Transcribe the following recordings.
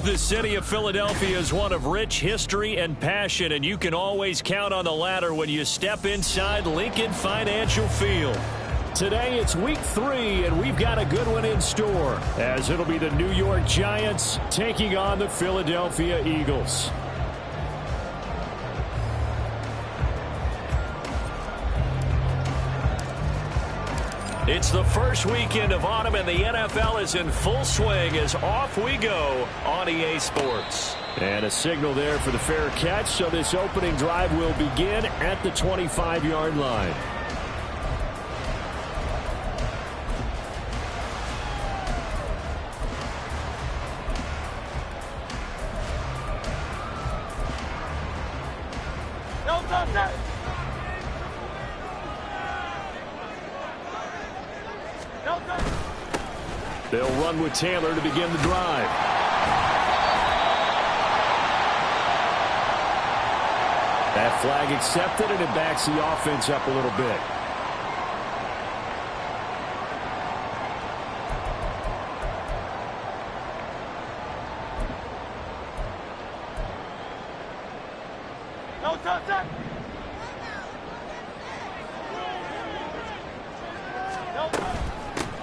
The city of Philadelphia is one of rich history and passion, and you can always count on the latter when you step inside Lincoln Financial Field. Today it's week 3, and we've got a good one in store, as it'll be the New York Giants taking on the Philadelphia Eagles. It's the first weekend of autumn, and the NFL is in full swing as off we go on EA Sports. And a signal there for the fair catch, so this opening drive will begin at the 25-yard line. They'll run with Taylor to begin the drive. That flag accepted, and it backs the offense up a little bit.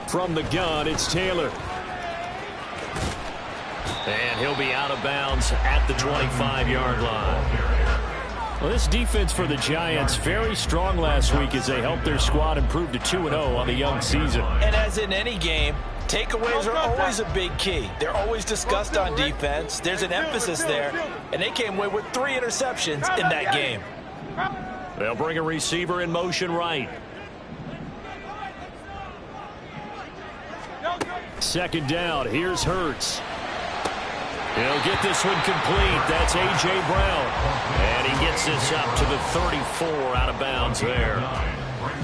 From the gun, it's Taylor. And he'll be out of bounds at the 25-yard line. Well, this defense for the Giants, very strong last week as they helped their squad improve to 2-0 on the young season. And as in any game, takeaways are always a big key. They're always discussed on defense. There's an emphasis there. And they came away with 3 interceptions in that game. They'll bring a receiver in motion right. Second down, here's Hurts. He'll get this one complete. That's A.J. Brown. And he gets this up to the 34, out of bounds there.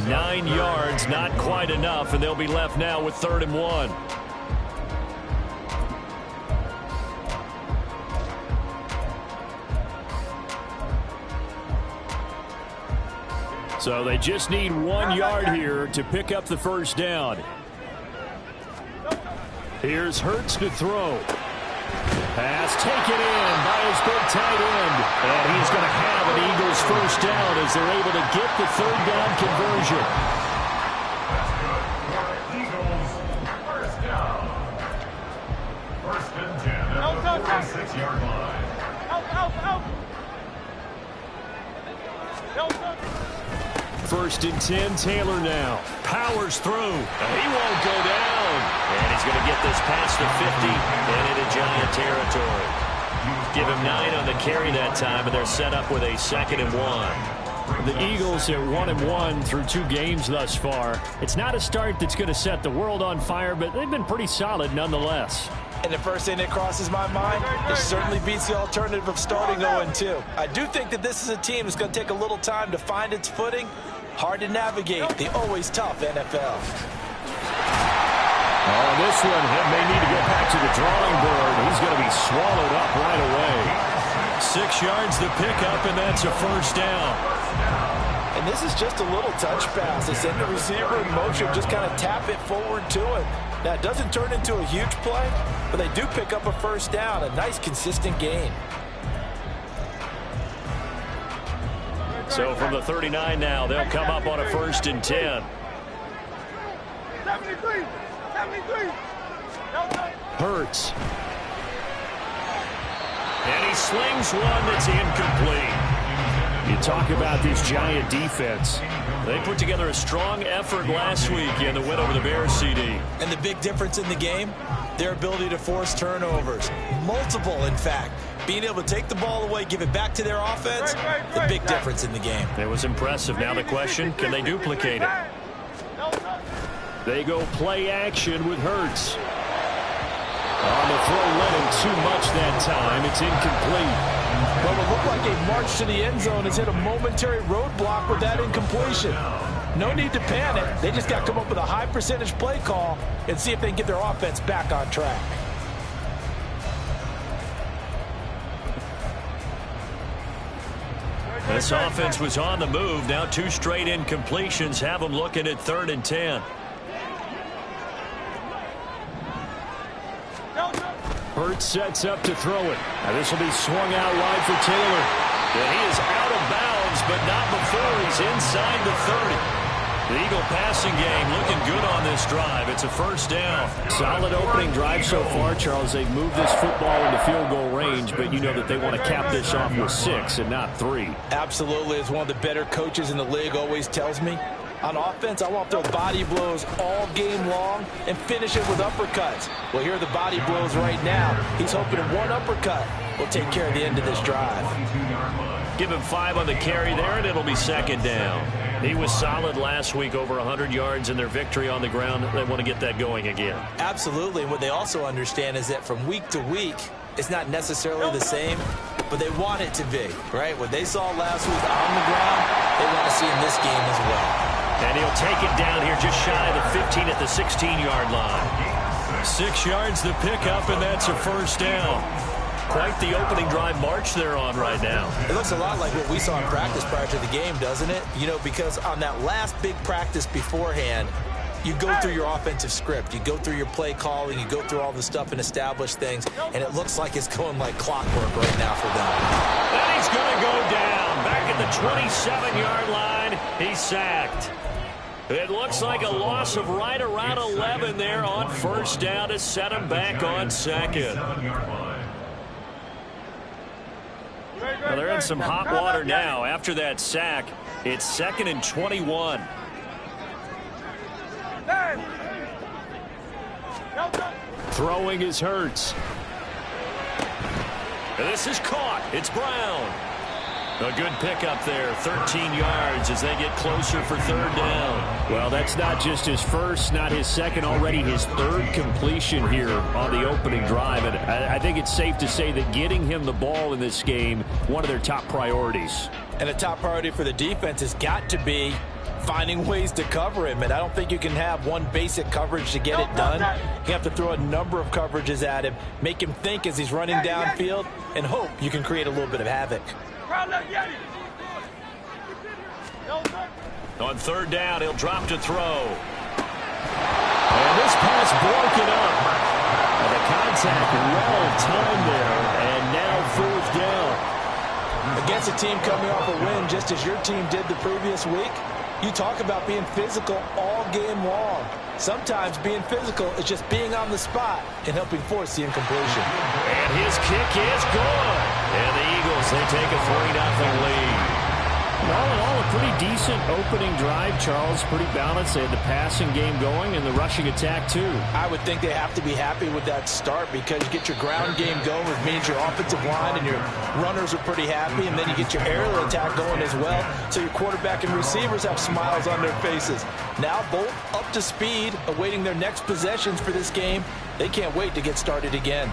9 yards, not quite enough, and they'll be left now with 3rd and 1. So they just need 1 yard here to pick up the first down. Here's Hurts to throw. Pass taken in by his big tight end. And he's going to have an Eagles first down as they're able to get the 3rd down conversion. Eagles first down. 1st and 10 at the 46-yard line. First and 10, Taylor now. Powers through. He won't go down. And he's going to get this past the 50 and into Giant territory. Give him 9 on the carry that time, and they're set up with a 2nd and 1. The Eagles at 1-1 through 2 games thus far. It's not a start that's going to set the world on fire, but they've been pretty solid nonetheless. And the first thing that crosses my mind, it certainly beats the alternative of starting 0-2. I do think that this is a team that's going to take a little time to find its footing. Hard to navigate the always tough NFL. Oh, this one, he may need to go back to the drawing board. He's going to be swallowed up right away. 6 yards the pickup, and that's a first down. And this is just a little touch pass. They send the receiver in motion, just kind of tap it forward to him. Now, it doesn't turn into a huge play, but they do pick up a first down, a nice, consistent gain. So from the 39 now, they'll come up on a 1st and 10. 73. Hurts. And he slings one that's incomplete. You talk about this Giant defense. They put together a strong effort last week in the win over the Bears, CD. And the big difference in the game, their ability to force turnovers. Multiple, in fact. Being able to take the ball away, give it back to their offense, the big difference in the game. It was impressive. Now the question, can they duplicate it? They go play action with Hurts. On the throw, led him too much that time. It's incomplete. Well, it looked like a march to the end zone has hit a momentary roadblock with that incompletion. No need to panic. They just got to come up with a high percentage play call and see if they can get their offense back on track. This offense was on the move. Now 2 straight incompletions have them looking at 3rd and 10. Hurts sets up to throw it. Now this will be swung out wide for Taylor. And he is out of bounds, but not before he's inside the 30. The Eagle passing game looking good on this drive. It's a first down. Solid opening drive so far, Charles. They've moved this football into field goal range, but you know that they want to cap this off with 6 and not 3. Absolutely. As one of the better coaches in the league always tells me, on offense, I want to throw body blows all game long and finish it with uppercuts. Well, here are the body blows right now. He's hoping one uppercut will take care of the end of this drive. Give him 5 on the carry there, and it'll be second down. He was solid last week, over 100 yards in their victory on the ground. They want to get that going again. Absolutely. And what they also understand is that from week to week, it's not necessarily the same, but they want it to be, right? What they saw last week on the ground, they want to see in this game as well. And he'll take it down here just shy of the 15 at the 16-yard line. 6 yards the pickup, and that's a first down. Quite the opening drive march they're on right now. It looks a lot like what we saw in practice prior to the game, doesn't it? You know, because on that last big practice beforehand, you go through your offensive script. You go through your play calling. You go through all the stuff and establish things. And it looks like it's going like clockwork right now for them. And he's going to go down. Back at the 27-yard line, he's sacked. It looks like a loss of right around 11 there on first down to set him back on second. Well, they're in some hot water now. After that sack, it's 2nd and 21. Throwing is Hurts. And this is caught. It's Brown. A good pickup there, 13 yards as they get closer for third down. Well, that's not just his first, not his second, already his 3rd completion here on the opening drive. And I think it's safe to say that getting him the ball in this game, one of their top priorities. And a top priority for the defense has got to be finding ways to cover him. And I don't think you can have one basic coverage to get it done. You have to throw a number of coverages at him, make him think as he's running downfield, and hope you can create a little bit of havoc. On third down, he'll drop to throw. And this pass broken up. And the contact well timed there, and now 4th down. Against a team coming off a win, just as your team did the previous week, you talk about being physical all game long. Sometimes being physical is just being on the spot and helping force the incompletion. And his kick is good. And the Eagles, they take a 3-0 lead. All in all, a pretty decent opening drive, Charles. Pretty balanced. They had the passing game going and the rushing attack, too. I would think they have to be happy with that start because you get your ground game going, which means your offensive line and your runners are pretty happy, and then you get your aerial attack going as well, so your quarterback and receivers have smiles on their faces. Now both up to speed, awaiting their next possessions for this game. They can't wait to get started again.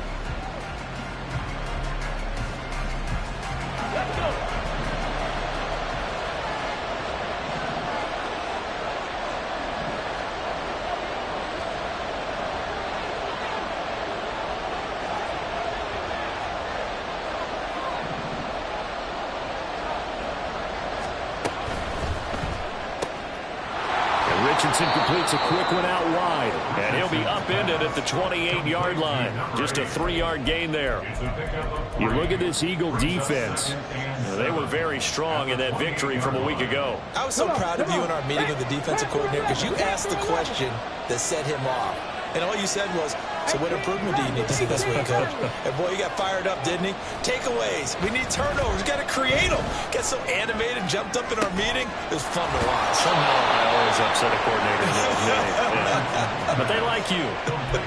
Completes a quick one out wide, and he'll be upended at the 28-yard line. Just a 3-yard gain there. You look at this Eagle defense. They were very strong in that victory from a week ago. I was so proud of you in our meeting with the defensive coordinator because you asked the question that set him off. And all you said was, so what improvement do you need to see this week, Coach? And boy, he got fired up, didn't he? Takeaways. We need turnovers. We got to create them. Got so animated, jumped up in our meeting. It was fun to watch. Somehow I always upset a coordinator. Yeah. But they like you.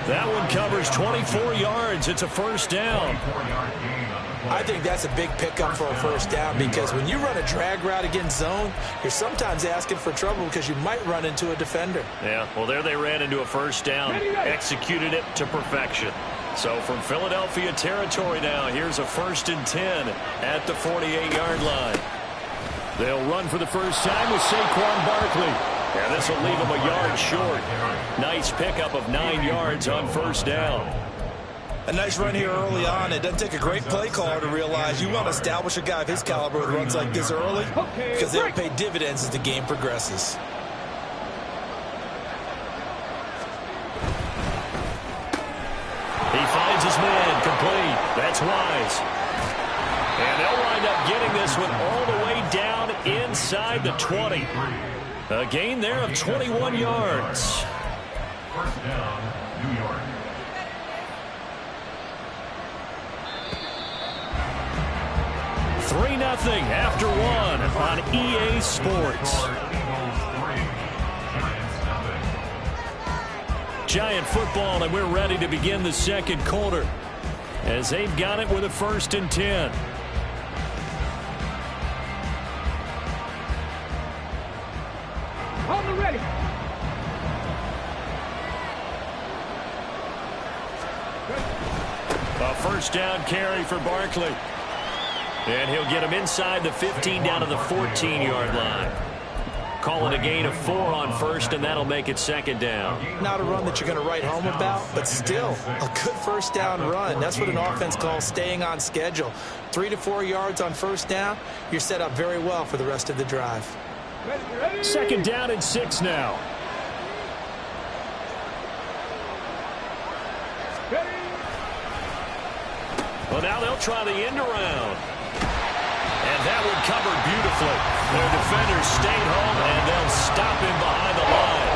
That one covers 24 yards. It's a first down. I think that's a big pickup for a first down because when you run a drag route against zone, you're sometimes asking for trouble because you might run into a defender. Yeah, well, there they ran into a first down, executed it to perfection. So from Philadelphia territory now, here's a 1st and 10 at the 48-yard line. They'll run for the first time with Saquon Barkley. And this will leave him a yard short. Nice pickup of 9 yards on first down. A nice run here early on. It doesn't take a great play caller to realize you want to establish a guy of his caliber with runs like this early because they'll pay dividends as the game progresses. He finds his man, twice. And they'll wind up getting this one all the way down inside the 20. A gain there of 21 yards. First down, New York. Three 0 after one on EA Sports. Giant football, and we're ready to begin the second quarter as they've got it with a 1st and 10. Hold it ready. A first down carry for Barkley. And he'll get him inside the 15 down to the 14-yard line. Call it a gain of 4 on first, and that'll make it 2nd down. Not a run that you're going to write home about, but still a good first down run. That's what an offense calls staying on schedule. 3 to 4 yards on first down. You're set up very well for the rest of the drive. 2nd down and 6 now. Well, now they'll try the end around. And that one covered beautifully. Their defenders stayed home, and they'll stop him behind the line.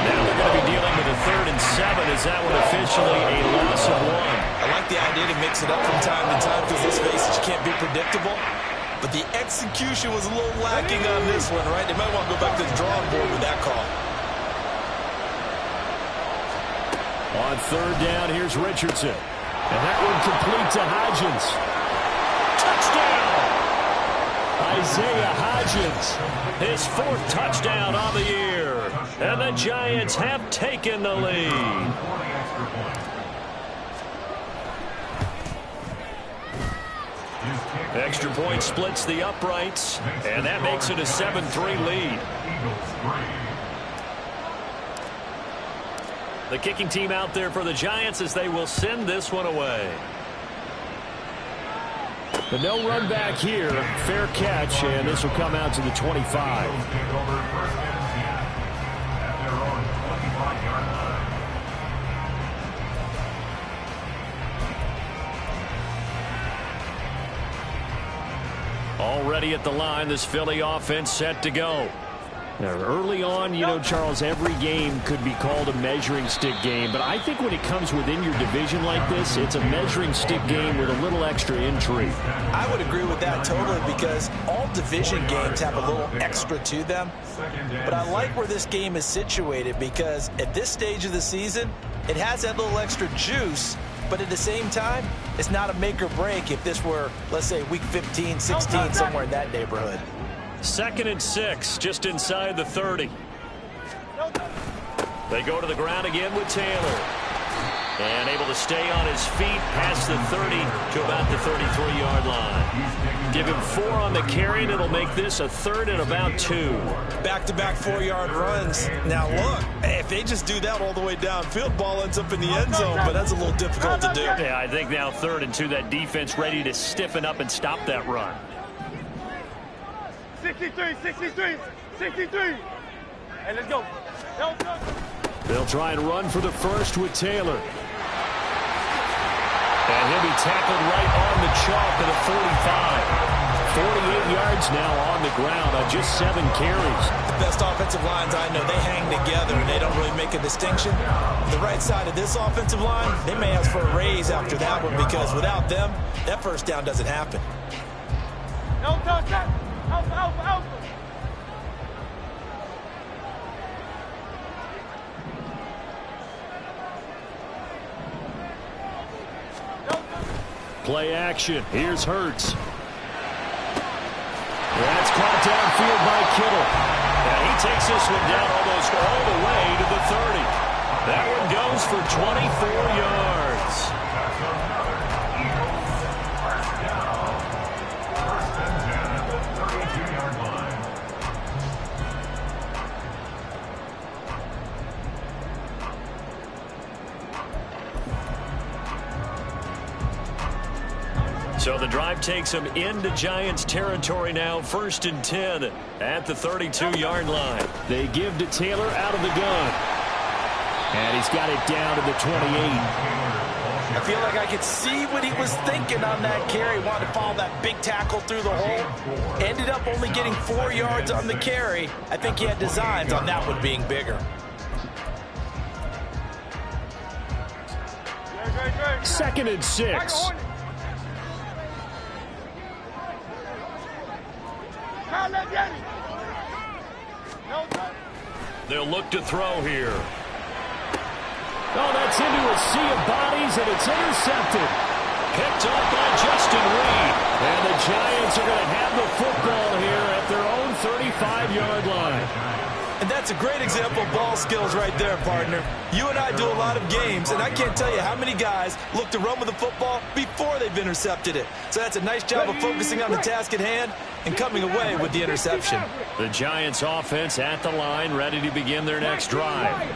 Now they're going to be dealing with a 3rd and 7. Is that one officially a loss of 1? I like the idea to mix it up from time to time because let's face it, you can't be predictable. But the execution was a little lacking on this one, right? They might want to go back to the drawing board with that call. On 3rd down, here's Richardson. And that one complete to Hodgins. Touchdown! Isaiah Hodgins, his 4th touchdown on the year. And the Giants have taken the lead. Extra point splits the uprights, and that makes it a 7-3 lead. The kicking team out there for the Giants as they will send this one away. But no run back here. Fair catch, and this will come out to the 25. Already at the line, this Philly offense set to go. Now, early on, you know, Charles, every game could be called a measuring stick game, but I think when it comes within your division like this, it's a measuring stick game with a little extra intrigue. I would agree with that totally because all division games have a little extra to them. But I like where this game is situated because at this stage of the season, it has that little extra juice, but at the same time, it's not a make or break if this were, let's say, week 15, 16, somewhere in that neighborhood. 2nd and 6, just inside the 30. They go to the ground again with Taylor. And able to stay on his feet past the 30 to about the 33-yard line. Give him 4 on the carry, and it'll make this a 3rd and about 2. Back-to-back 4-yard runs. Now, look, if they just do that all the way downfield, ball ends up in the end zone, but that's a little difficult to do. Yeah, I think now 3rd and 2, that defense ready to stiffen up and stop that run. 63, 63, 63. Hey, let's go. They'll try and run for the first with Taylor. And he'll be tackled right on the chalk of the 45. 48 yards now on the ground on just 7 carries. The best offensive lines I know, they hang together and they don't really make a distinction. The right side of this offensive line, they may ask for a raise after that one because without them, that first down doesn't happen. Alpha. Play action. Here's Hurts. That's caught downfield by Kittle. And he takes this one down almost all the way to the 30. That one goes for 24 yards. So the drive takes him into Giants territory now, 1st and 10 at the 32-yard line. They give to Taylor out of the gun. And he's got it down to the 28. I feel like I could see what he was thinking on that carry. Wanted to follow that big tackle through the hole. Ended up only getting 4 yards on the carry. I think he had designs on that one being bigger. 2nd and 6. They'll look to throw here. Oh, that's into a sea of bodies, and it's intercepted. Picked up by Justin Reed. And the Giants are going to have the football here at their own 35-yard line. And that's a great example of ball skills right there, partner. You and I do a lot of games, and I can't tell you how many guys look to run with the football before they've intercepted it. So that's a nice job of focusing on the task at hand and coming away with the interception. The Giants offense at the line, ready to begin their next drive.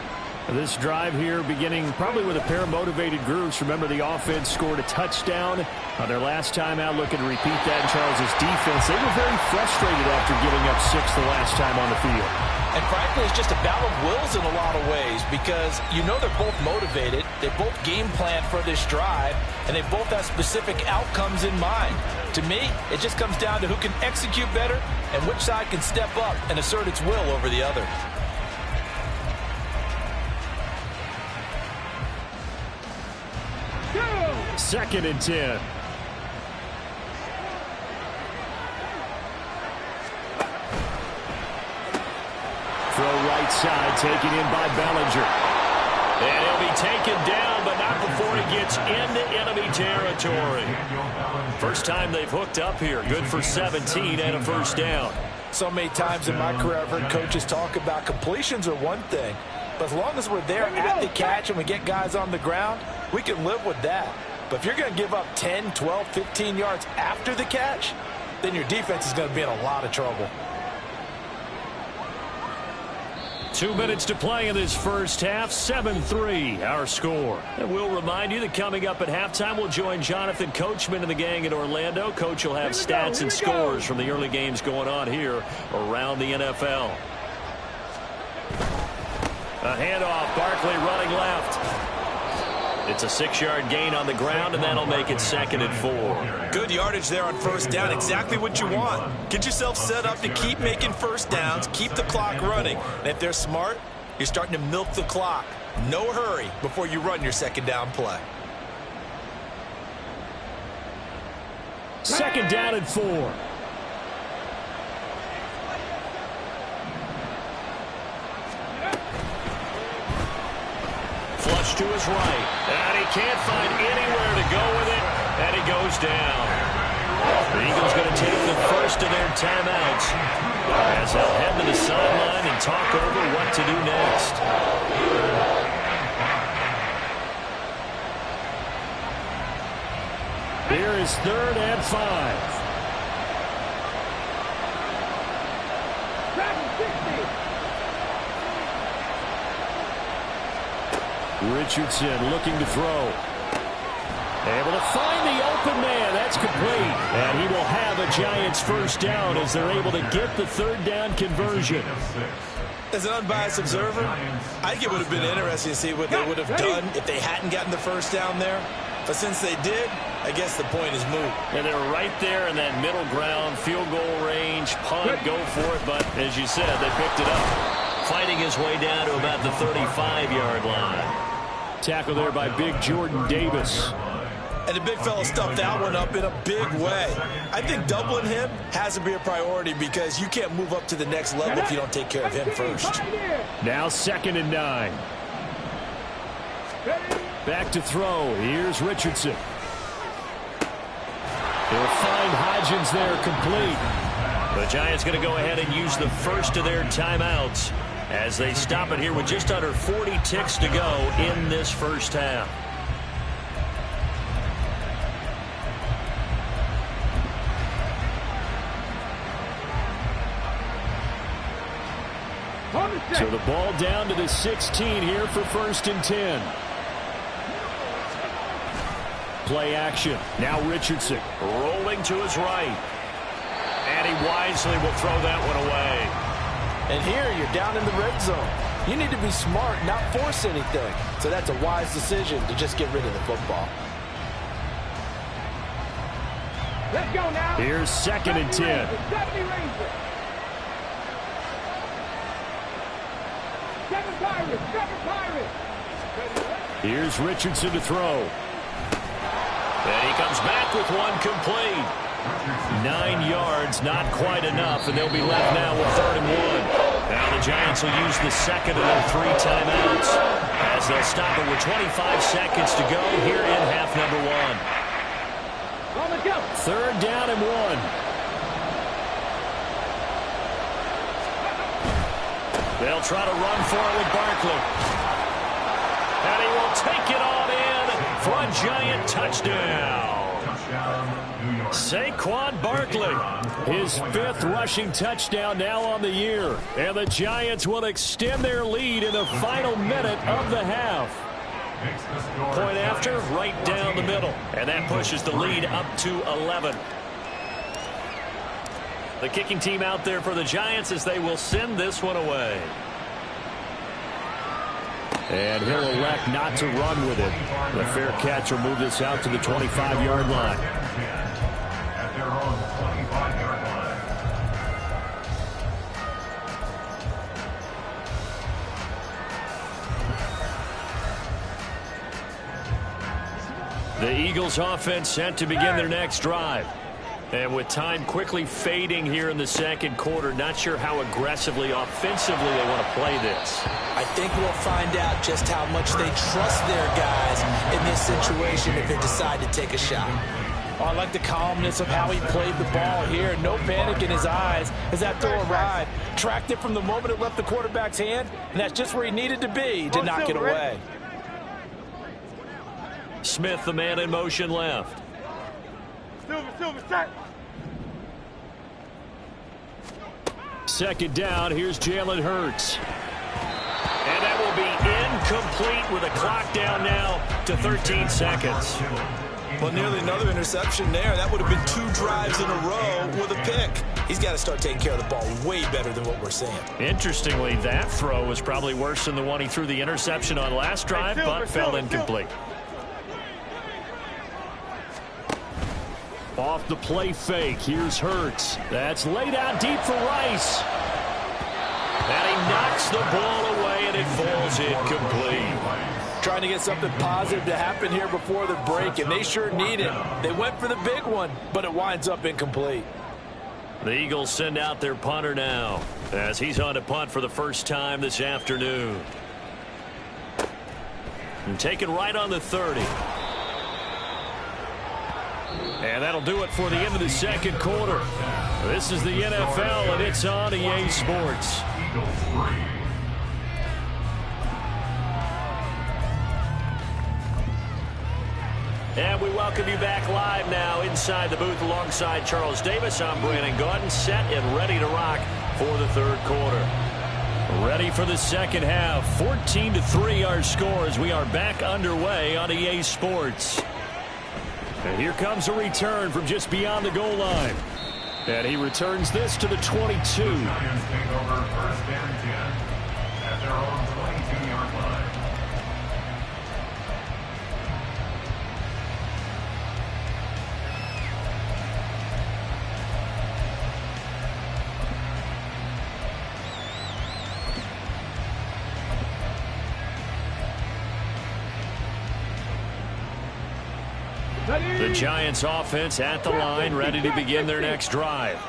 This drive here beginning probably with a pair of motivated groups. Remember, the offense scored a touchdown on their last time out. Looking to repeat that in Charles' defense. They were very frustrated after giving up 6 the last time on the field. And frankly, it's just a battle of wills in a lot of ways because you know they're both motivated. They both game plan for this drive, and they both have specific outcomes in mind. To me, it just comes down to who can execute better and which side can step up and assert its will over the other. Second and 10. Throw right side, taken in by Bellinger. And he'll be taken down, but not before he gets into enemy territory. First time they've hooked up here. Good for 17 and a first down. So many times in my career I've heard coaches talk about completions are one thing, but as long as we're there at the catch and we get guys on the ground, we can live with that. But if you're going to give up 10, 12, 15 yards after the catch, then your defense is going to be in a lot of trouble. 2 minutes to play in this first half. 7-3 our score. And we'll remind you that coming up at halftime, we'll join Jonathan Coachman and the gang in Orlando. Coach will have stats and scores from the early games going on here around the NFL. A handoff. Barkley running left. It's a 6-yard gain on the ground, and that'll make it 2nd and 4. Good yardage there on first down. Exactly what you want. Get yourself set up to keep making first downs, keep the clock running. And if they're smart, you're starting to milk the clock. No hurry before you run your second down play. 2nd down and 4. Flush to his right, and he can't find anywhere to go with it, and he goes down. The Eagles going to take the first of their timeouts as they'll head to the sideline and talk over what to do next. Here is 3rd and 5. Richardson looking to throw. Able to find the open man. That's complete. And he will have a Giants first down as they're able to get the 3rd down conversion. As an unbiased observer, I think it would have been interesting to see what they would have done if they hadn't gotten the first down there. But since they did, I guess the point is moot. And they're right there in that middle ground, field goal range, punt, go for it. But as you said, they picked it up. Fighting his way down to about the 35-yard line. Tackle there by big Jordan Davis. And the big fella stuffed that one up in a big way. I think doubling him has to be a priority because you can't move up to the next level if you don't take care of him first. Now 2nd and 9. Back to throw. Here's Richardson. They'll find Hodgins there complete. The Giants going to go ahead and use the first of their timeouts as they stop it here with just under 40 ticks to go in this first half. So the ball down to the 16 here for 1st and 10. Play action. Now Richardson. Rolling to his right. And he wisely will throw that one away. And here you're down in the red zone. You need to be smart, not force anything. So that's a wise decision to just get rid of the football. Let's go now. Here's 2nd and 10. 70 Rangers. 7 Pirates. 7 Pirates. Here's Richardson to throw. And he comes back with one complete. 9 yards, not quite enough, and they'll be left now with 3rd and 1. Now the Giants will use the second of their 3 timeouts as they'll stop it with 25 seconds to go here in half number 1. 3rd down and 1. They'll try to run for it with Barkley. And he will take it on in for a Giant touchdown. Saquon Barkley, his 5th rushing touchdown now on the year. And the Giants will extend their lead in the final minute of the half. Point after, right down the middle. And that pushes the lead up to 11. The kicking team out there for the Giants as they will send this one away. And he'll elect not to run with it. The fair catch will move this out to the 25-yard line. At their own 25-yard line. The Eagles offense set to begin their next drive. And with time quickly fading here in the 2nd quarter, not sure how aggressively, offensively they want to play this. I think we'll find out just how much they trust their guys in this situation if they decide to take a shot. Oh, I like the calmness of how he played the ball here. No panic in his eyes as that throw arrived. Tracked it from the moment it left the quarterback's hand, and that's just where he needed to be to knock it away. Smith, the man in motion left. Silver, set. 2nd down, here's Jalen Hurts. And that will be incomplete with a clock down now to 13 seconds. Well, nearly another interception there. That would have been 2 drives in a row with a pick. He's got to start taking care of the ball way better than what we're seeing. Interestingly, that throw was probably worse than the one he threw the interception on last drive, but fell incomplete. Off the play fake, here's Hurts. That's laid out deep for Rice. And he knocks the ball away, and it falls incomplete. Trying to get something positive to happen here before the break, and they sure need it. They went for the big one, but it winds up incomplete. The Eagles send out their punter now as he's on to punt for the first time this afternoon. And taken right on the 30. And that'll do it for the end of the 2nd quarter. This is the NFL, and it's on EA Sports. And we welcome you back live now inside the booth alongside Charles Davis. I'm Brandon Gaudin, set and ready to rock for the 3rd quarter. Ready for the 2nd half. 14-3 our score as we are back underway on EA Sports. And here comes a return from just beyond the goal line. And he returns this to the 22. Giants take over 1st and 10 at their own 22-yard line. The Giants offense at the line, ready to begin their next drive.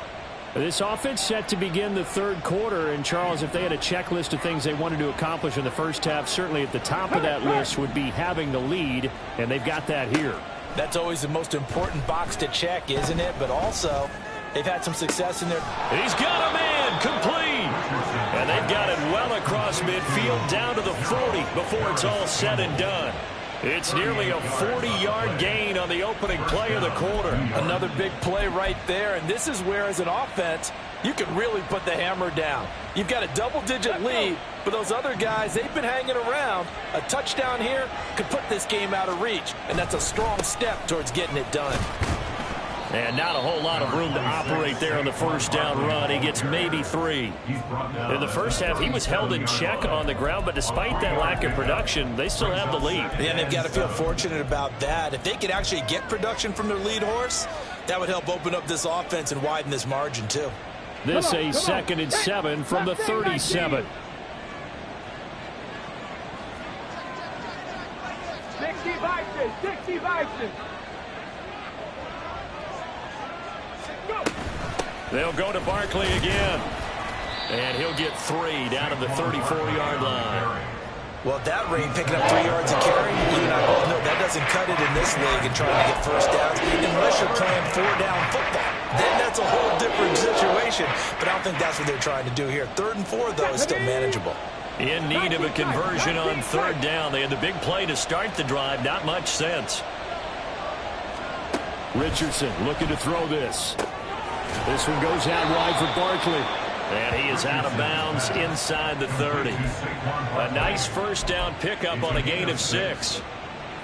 This offense set to begin the 3rd quarter. And, Charles, if they had a checklist of things they wanted to accomplish in the first half, certainly at the top of that list would be having the lead, and they've got that here. That's always the most important box to check, isn't it? But also, they've had some success in their... He's got a man complete. And they've got it well across midfield down to the 40 before it's all said and done. It's nearly a 40-yard gain on the opening play of the quarter. Another big play right there, and this is where, as an offense, you can really put the hammer down. You've got a double-digit lead, but those other guys, they've been hanging around. A touchdown here could put this game out of reach, and that's a strong step towards getting it done. And not a whole lot of room to operate there on the first down run. He gets maybe 3. In the first half, he was held in check on the ground, but despite that lack of production, they still have the lead. Yeah, they've got to feel fortunate about that. If they could actually get production from their lead horse, That would help open up this offense and widen this margin, too. This a 2nd and 7 from the 37. 60 Vikings, 60 Vikings. They'll go to Barkley again. And he'll get 3 down to the 34-yard line. Well, at that rate, picking up 3 yards a carry, you and I both know that doesn't cut it in this league and trying to get first downs unless you're playing 4-down football. Then that's a whole different situation, but I don't think that's what they're trying to do here. 3rd and 4, though, is still manageable. In need of a conversion on 3rd down. They had the big play to start the drive. Not much sense. Richardson looking to throw this. This one goes out wide for Barkley. And he is out of bounds inside the 30. A nice first down pickup on a gain of 6.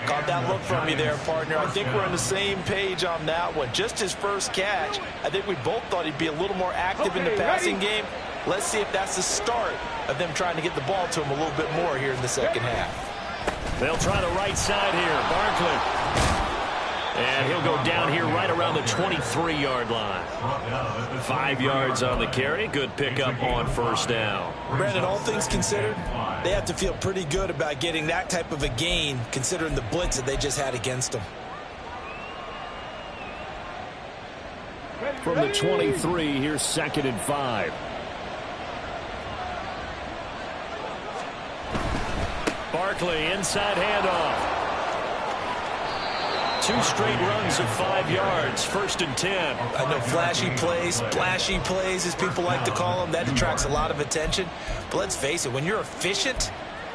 Caught that look from you there, partner. I think we're on the same page on that one. Just his first catch. I think we both thought he'd be a little more active in the passing game. Let's see if that's the start of them trying to get the ball to him a little bit more here in the second half. They'll try the right side here. Barkley. And he'll go down here right around the 23-yard line. 5 yards on the carry. Good pickup on first down. Brandon, all things considered, they have to feel pretty good about getting that type of a gain considering the blitz that they just had against them. From the 23, here's 2nd and 5. Barkley, inside handoff. 2 straight runs of 5 yards. 1st and 10. I know flashy plays, as people like to call them, that attracts a lot of attention. But let's face it, when you're efficient,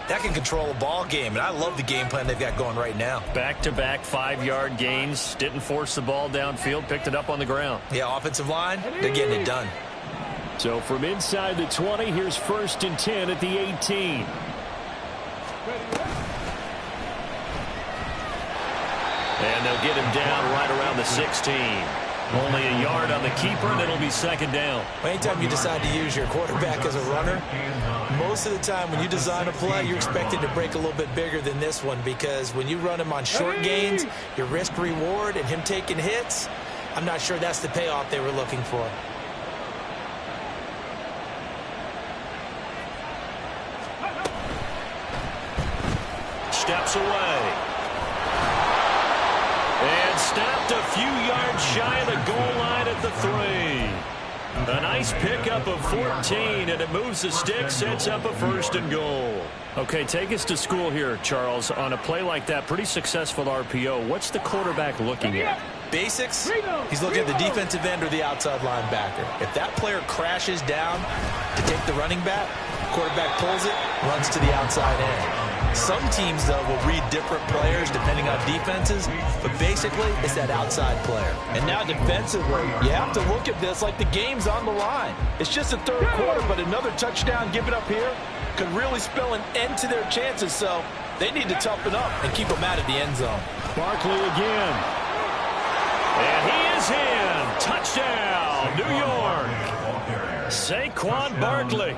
that can control a ball game. And I love the game plan they've got going right now. Back-to-back 5-yard gains. Didn't force the ball downfield. Picked it up on the ground. Yeah, offensive line, they're getting it done. So from inside the 20, here's 1st and 10 at the 18. And they'll get him down right around the 16. Only a yard on the keeper, and it'll be 2nd down. Anytime you decide to use your quarterback as a runner, most of the time when you design a play, you're expected to break a little bit bigger than this one, because when you run him on short gains, your risk-reward and him taking hits, I'm not sure that's the payoff they were looking for. Steps away. And stopped a few yards shy of the goal line at the 3. A nice pickup of 14, and it moves the stick, sets up a 1st and goal. Okay, take us to school here, Charles. On a play like that, pretty successful RPO. What's the quarterback looking at? Basics, he's looking at the defensive end or the outside linebacker. If that player crashes down to take the running back, quarterback pulls it, runs to the outside end. Some teams, though, will read different players depending on defenses, but basically it's that outside player. And now defensively, you have to look at this like the game's on the line. It's just the 3rd quarter, but another touchdown given up here could really spell an end to their chances, so they need to toughen up and keep them out of the end zone. Barkley again. And he is in. Touchdown, New York. Saquon Barkley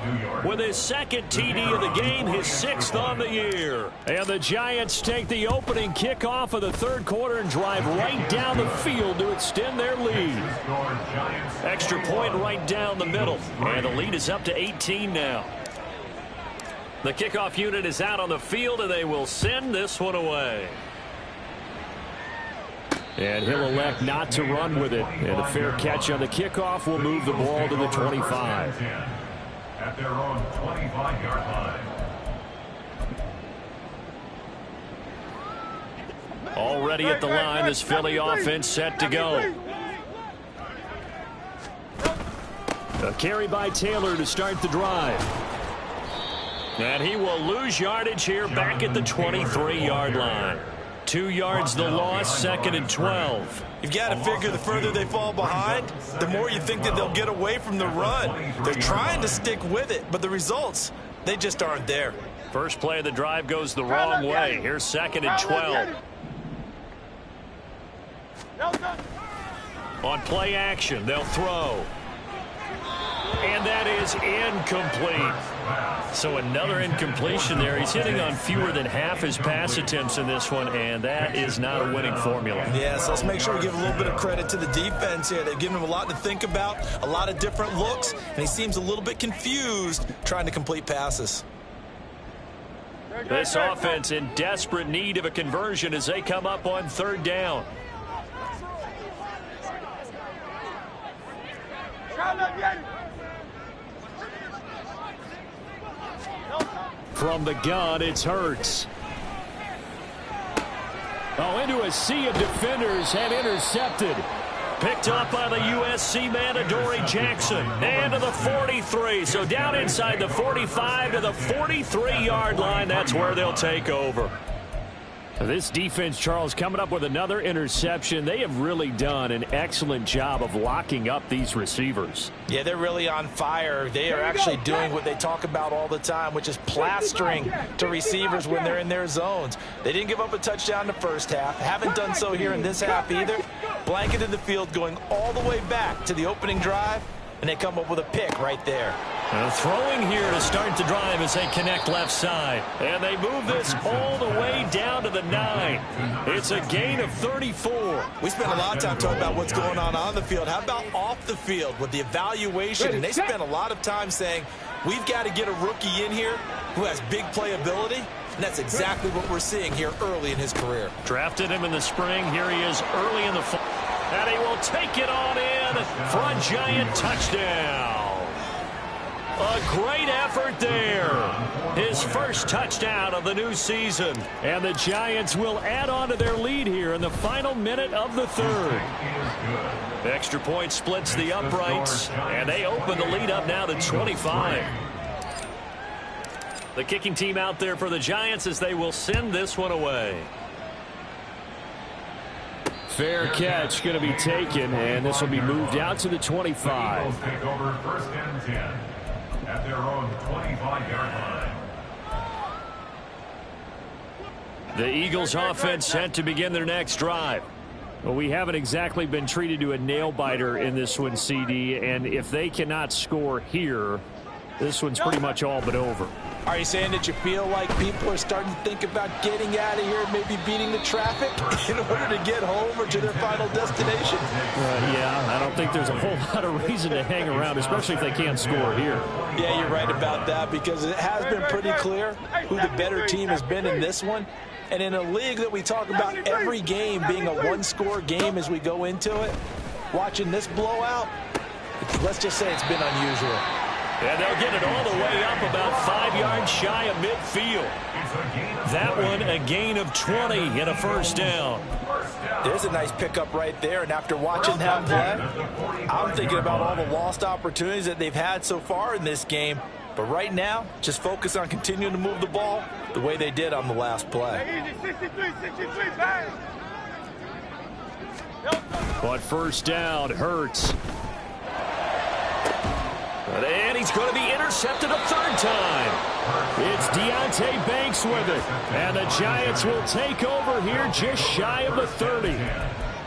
with his 2nd TD of the game, his 6th on the year. And the Giants take the opening kickoff of the 3rd quarter and drive right down the field to extend their lead. Extra point right down the middle. And the lead is up to 18 now. The kickoff unit is out on the field, and they will send this one away. And he'll elect not to run with it. And a fair catch on the kickoff will move the ball to the 25. At their own 25-yard line. Already at the line, this Philly offense set to go. A carry by Taylor to start the drive. And he will lose yardage here back at the 23-yard line. 2 yards the loss, 2nd and 12. You've got to figure the further they fall behind, the more you think that they'll get away from the run. They're trying to stick with it, but the results, they just aren't there. First play of the drive goes the wrong way. Here's 2nd and 12. On play action, they'll throw. And that that is incomplete. So another incompletion there. He's hitting on fewer than half his pass attempts in this one, and that is not a winning formula. Yeah, so let's make sure we give a little bit of credit to the defense here. They've given him a lot to think about, a lot of different looks, and he seems a little bit confused trying to complete passes. This offense in desperate need of a conversion as they come up on third down. From the gun, it's Hurts. Oh, into a sea of defenders and intercepted. Picked up by the USC man, Adoree Jackson. And to the 43. So down inside the 45 to the 43-yard line. That's where they'll take over. This defense, Charles, coming up with another interception. They have really done an excellent job of locking up these receivers. Yeah, they're really on fire. They are actually doing what they talk about all the time, which is plastering to receivers when they're in their zones. They didn't give up a touchdown in the first half. Haven't done so here in this half either. Blanketed the field going all the way back to the opening drive, and they come up with a pick right there. Throwing here to start the drive as they connect left side. And they move this all the way down to the 9. It's a gain of 34. We spent a lot of time talking about what's going on the field. How about off the field with the evaluation? And they spent a lot of time saying, we've got to get a rookie in here who has big playability. And that's exactly what we're seeing here early in his career. Drafted him in the spring. Here he is early in the fall. And he will take it on in for a Giant touchdown. A great effort there. His first touchdown of the new season. And the Giants will add on to their lead here in the final minute of the third. Extra point splits the uprights, and they open the lead up now to 25. The kicking team out there for the Giants as they will send this one away. Fair catch going to be taken, and this will be moved out to the 25. Eagles take over first and 10 at their own 25-yard line. The Eagles offense set to begin their next drive. Well, we haven't exactly been treated to a nail-biter in this one, CD, and if they cannot score here, this one's pretty much all but over. Are you saying that you feel like people are starting to think about getting out of here, maybe beating the traffic in order to get home or to their final destination? Yeah, I don't think there's a whole lot of reason to hang around, especially if they can't score here. Yeah, you're right about that because it has been pretty clear who the better team has been in this one. And in a league that we talk about every game being a one-score game as we go into it, watching this blowout, let's just say it's been unusual. And they'll get it all the way up about 5 yards shy of midfield. That one a gain of 20 and a first down. There's a nice pickup right there, and after watching them play, I'm thinking about all the lost opportunities that they've had so far in this game. But right now, just focus on continuing to move the ball the way they did on the last play. But first down, Hurts. And he's going to be intercepted a third time. It's Deonte Banks with it. And the Giants will take over here just shy of the 30.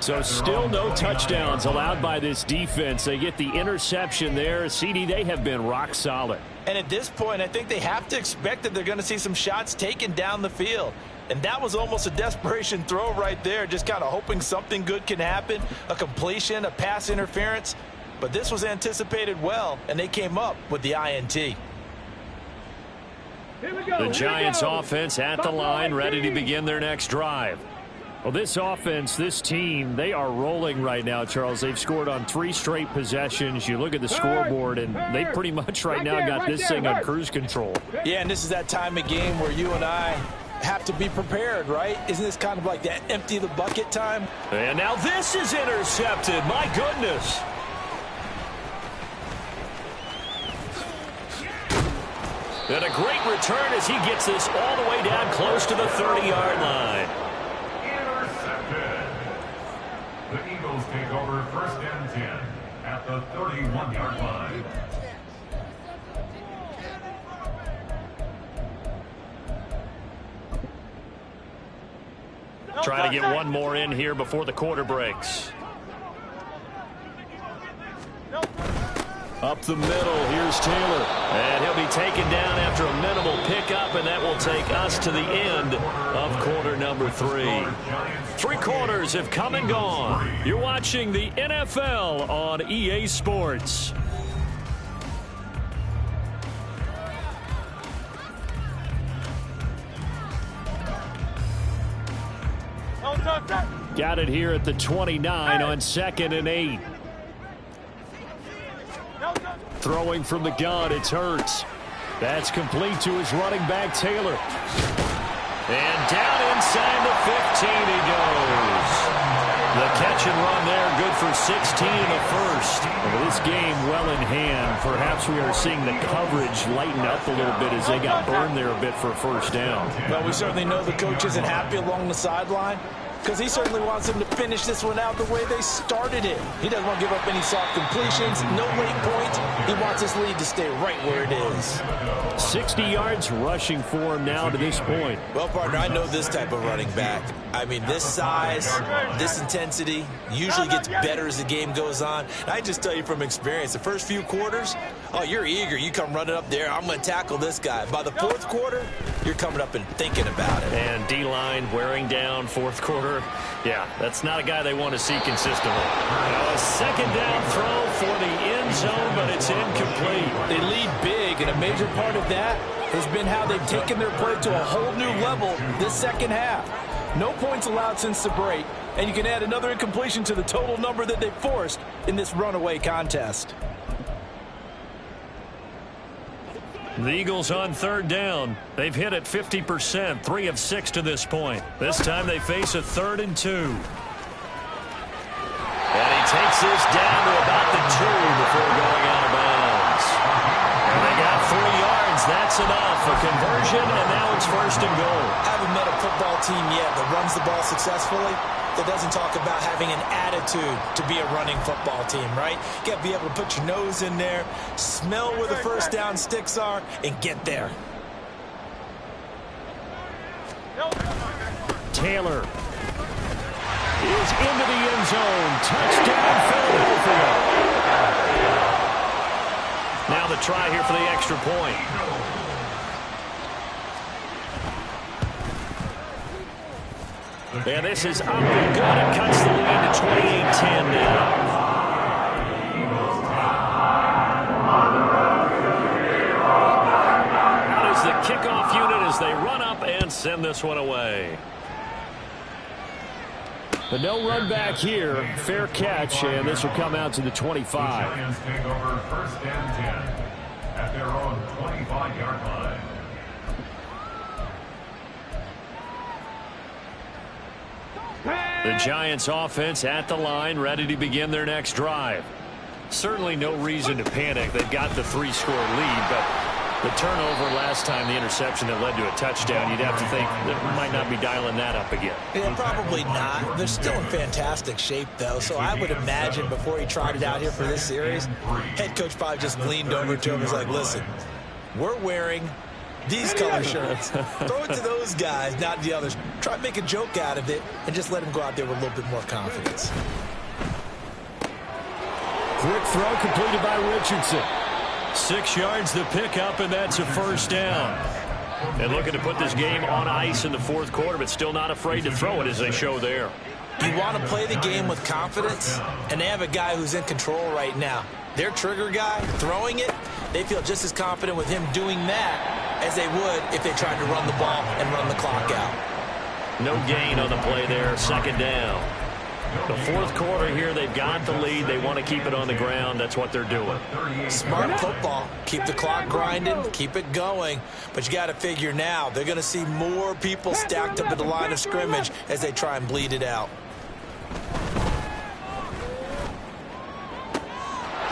So still no touchdowns allowed by this defense. They get the interception there. CD, they have been rock solid. And at this point, I think they have to expect that they're going to see some shots taken down the field. And that was almost a desperation throw right there, just kind of hoping something good can happen, a completion, a pass interference. But this was anticipated well, and they came up with the INT. The Giants offense at the line, ready to begin their next drive. Well, this offense, this team, they are rolling right now, Charles. They've scored on 3 straight possessions. You look at the scoreboard, and they pretty much right now got this thing on cruise control. Yeah, and this is that time of game where you and I have to be prepared, right? Isn't this kind of like that empty the bucket time? And now this is intercepted. My goodness. And a great return as he gets this all the way down close to the 30-yard line. Intercepted. The Eagles take over first and 10 at the 31-yard line. Trying to get one more in here before the quarter breaks. Up the middle, here's Taylor. And he'll be taken down after a minimal pickup, and that will take us to the end of quarter number 3. 3 quarters have come and gone. You're watching the NFL on EA Sports. Got it here at the 29 on 2nd and 8. Throwing from the gun, it's Hurts. That's complete to his running back, Taylor. And down inside the 15 he goes. The catch and run there, good for 16 in the first. Well, this game well in hand. Perhaps we are seeing the coverage lighten up a little bit as they got burned there a bit for a first down. Well, we certainly know the coach isn't happy along the sideline, because he certainly wants them to finish this one out the way they started it. He doesn't want to give up any soft completions, no late points. He wants his lead to stay right where it is. 60 yards rushing for him now to this point. Well, partner, I know this type of running back. I mean, this size, this intensity usually gets better as the game goes on. And I just tell you from experience, the first few quarters, oh, you're eager. You come running up there, I'm going to tackle this guy. By the fourth quarter, you're coming up and thinking about it. And D-line wearing down fourth quarter. Yeah, that's not a guy they want to see consistently. A second down throw for the end zone, but it's incomplete. They lead big, and a major part of that has been how they've taken their play to a whole new level this second half. No points allowed since the break, and you can add another incompletion to the total number that they forced in this runaway contest. The Eagles on third down. They've hit it 50%, 3 of 6 to this point. This time they face a 3rd and 2. And he takes this down to about the 2 before going out of bounds. And they got 3 yards. That's enough. A conversion, and now it's 1st and goal. Haven't met a football team yet that runs the ball successfully that doesn't talk about having an attitude to be a running football team, right? You got to be able to put your nose in there, smell where the first down sticks are, and get there. Taylor is into the end zone. Touchdown, Philadelphia. Now the try here for the extra point. And this is up and good. It cuts the lead to 28-10 now. Out is the kickoff unit as they run up and send this one away. But no run back here. Fair catch, and this will come out to the 25. The Giants take over 1st and 10 at their own 25-yard line. The Giants offense at the line, ready to begin their next drive. Certainly no reason to panic. They've got the 3-score lead, but the turnover last time, the interception that led to a touchdown, you'd have to think that we might not be dialing that up again. Yeah, probably not. They're still in fantastic shape, though, so I would imagine before he tried it out here for this series, head coach probably just leaned over to him and was like, listen, we're wearing these color shirts. Throw it to those guys, not the others. Try to make a joke out of it and just let him go out there with a little bit more confidence. Quick throw completed by Richardson. 6 yards the pickup, and that's a 1st down. And looking to put this game on ice in the 4th quarter, but still not afraid to throw it as they show there. You want to play the game with confidence, and they have a guy who's in control right now. Their trigger guy, throwing it, they feel just as confident with him doing that as they would if they tried to run the ball and run the clock out. No gain on the play there, 2nd down. The 4th quarter here, they've got the lead. They want to keep it on the ground. That's what they're doing. Smart football. Keep the clock grinding, keep it going. But you got to figure now, they're going to see more people stacked up at the line of scrimmage as they try and bleed it out.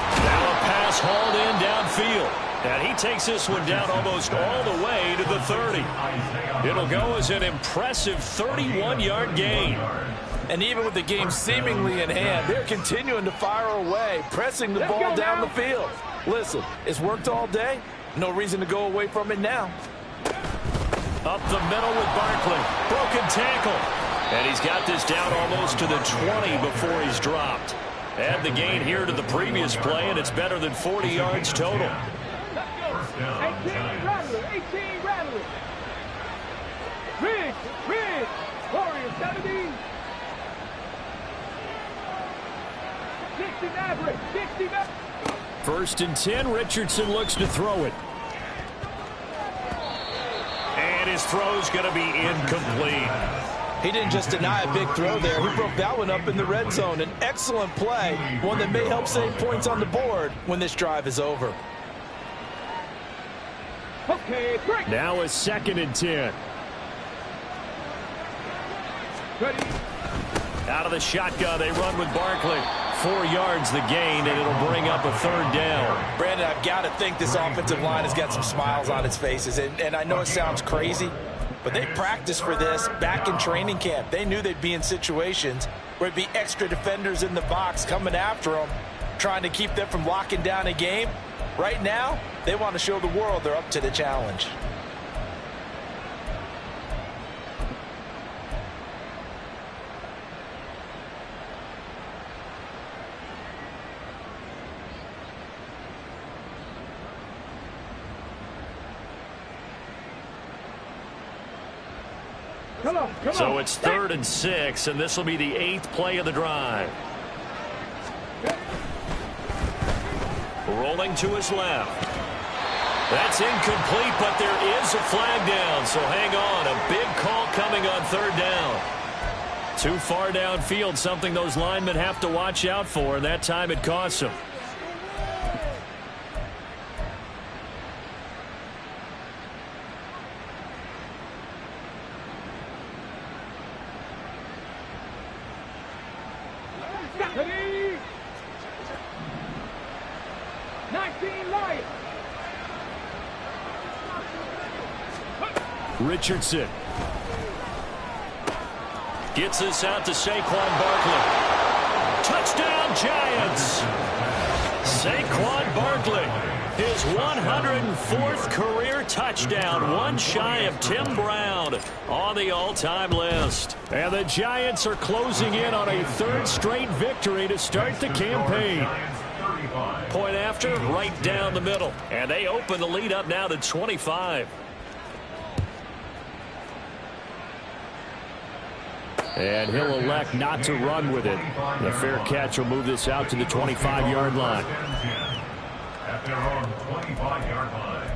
Now a pass hauled in downfield. And he takes this one down almost all the way to the 30. It'll go as an impressive 31-yard gain. And even with the game seemingly in hand, they're continuing to fire away, pressing the ball down the field. Listen, it's worked all day. No reason to go away from it now. Up the middle with Barkley. Broken tackle. And he's got this down almost to the 20 before he's dropped. Add the gain here to the previous play, and it's better than 40 yards total. 18 Rattler, 18 Rattler. Ridge, Warriors 70. 60 Maverick, 60 Maverick. 1st and 10, Richardson looks to throw it. And his throw's going to be incomplete. He didn't just deny a big throw there. He broke that one up in the red zone. An excellent play, one that may help save points on the board when this drive is over. Okay, break. Now a 2nd and 10. Ready. Out of the shotgun, they run with Barkley. 4 yards the gain, and it'll bring up a 3rd down. Brandon, I've got to think this offensive line has got some smiles on its faces. And I know it sounds crazy, but they practiced for this back in training camp. They knew they'd be in situations where it'd be extra defenders in the box coming after them, trying to keep them from locking down a game. Right now, they want to show the world they're up to the challenge. Come on. So it's 3rd and 6, and this will be the 8th play of the drive. Rolling to his left. That's incomplete, but there is a flag down, so hang on. A big call coming on 3rd down. Too far downfield, something those linemen have to watch out for, and that time it costs them. Ready. 19 Lions. Richardson. Gets this out to Saquon Barkley. Touchdown, Giants! Saquon Barkley, his 104th career touchdown, one shy of Tim Brown on the all-time list. And the Giants are closing in on a 3rd straight victory to start the campaign. Point after, right down the middle. And they open the lead up now to 25. And he'll elect not to run with it. The fair catch will move this out to the 25-yard line. At their own 25-yard line.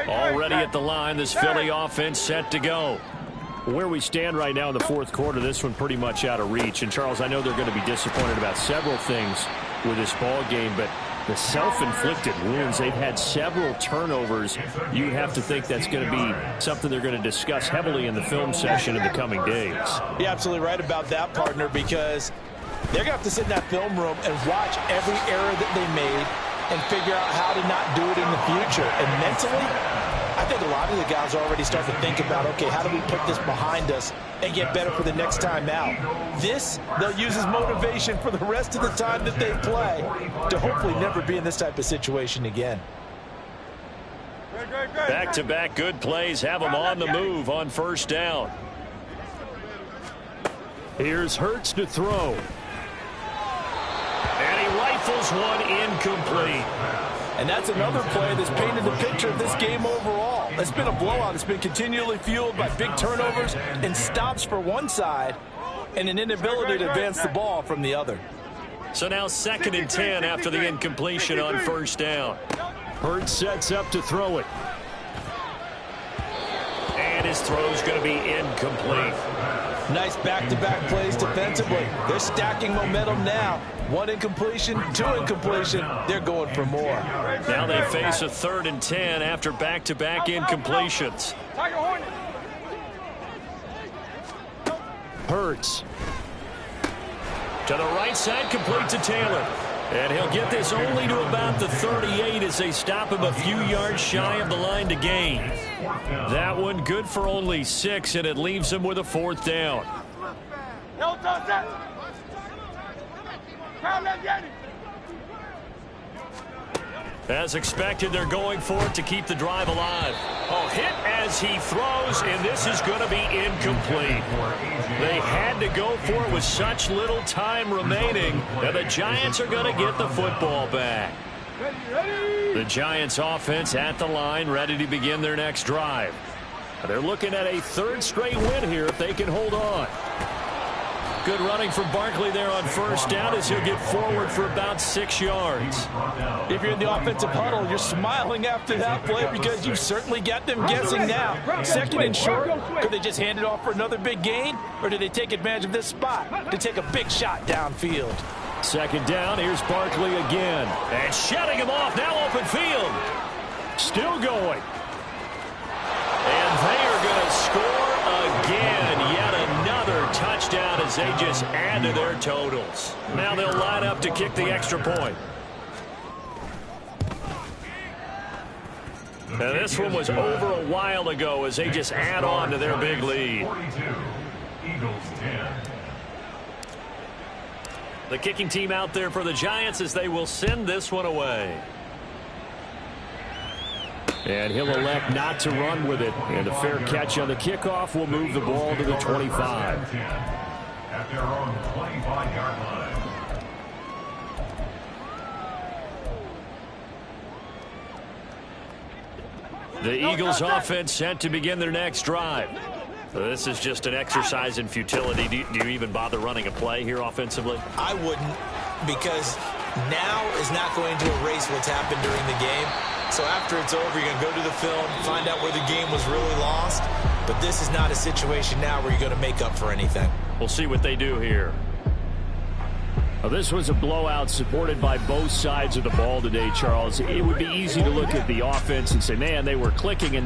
Already at the line, this Philly offense set to go. Where we stand right now in the 4th quarter, this one pretty much out of reach. And, Charles, I know they're going to be disappointed about several things with this ball game, but the self-inflicted wounds, they've had several turnovers. You have to think that's going to be something they're going to discuss heavily in the film session in the coming days. You're absolutely right about that, partner, because they're going to have to sit in that film room and watch every error that they made and figure out how to not do it in the future. And mentally, I think a lot of the guys are already starting to think about, okay, how do we put this behind us and get better for the next time out? This, they'll use as motivation for the rest of the time that they play to hopefully never be in this type of situation again. Back-to-back good plays have them on the move on 1st down. Here's Hurts to throw. And he rifles one incomplete. And that's another play that's painted the picture of this game overall. It's been a blowout. It's been continually fueled by big turnovers and stops for one side and an inability to advance the ball from the other. So now 2nd and 10 after the incompletion on 1st down. Hurts sets up to throw it. And his throw's going to be incomplete. Nice back-to-back plays defensively. They're stacking momentum now. One incompletion, two incompletion. They're going for more. Now they face a 3rd and 10 after back-to-back incompletions. Hurts. To the right side, complete to Taylor. And he'll get this only to about the 38 as they stop him a few yards shy of the line to gain. That one good for only 6, and it leaves him with a 4th down. As expected, they're going for it to keep the drive alive. Oh, hit as he throws, and this is going to be incomplete. They had to go for it with such little time remaining, and the Giants are going to get the football back. The Giants offense at the line, ready to begin their next drive. They're looking at a third straight win here if they can hold on. Good running from Barkley there on first down as he'll get forward for about 6 yards. If you're in the offensive huddle, you're smiling after that play because you certainly got them guessing now. Second and short, could they just hand it off for another big gain? Or did they take advantage of this spot to take a big shot downfield? Second down, here's Barkley again. And shutting him off, now open field. Still going. And they are going to score again. Yet another touchdown as they just add to their totals. Now they'll line up to kick the extra point. And this one was over a while ago as they just add on to their big lead. 42, Eagles 10. The kicking team out there for the Giants as they will send this one away. And he'll elect not to run with it. And a fair catch on the kickoff will move the ball to the 25. At their own 25-yard line. The Eagles offense set to begin their next drive. This is just an exercise in futility. Do you even bother running a play here offensively? I wouldn't, because now is not going to erase what's happened during the game. So after it's over, you're going to go to the film, find out where the game was really lost. But this is not a situation now where you're going to make up for anything. We'll see what they do here. Well, this was a blowout supported by both sides of the ball today, Charles. It would be easy to look at the offense and say, man, they were clicking and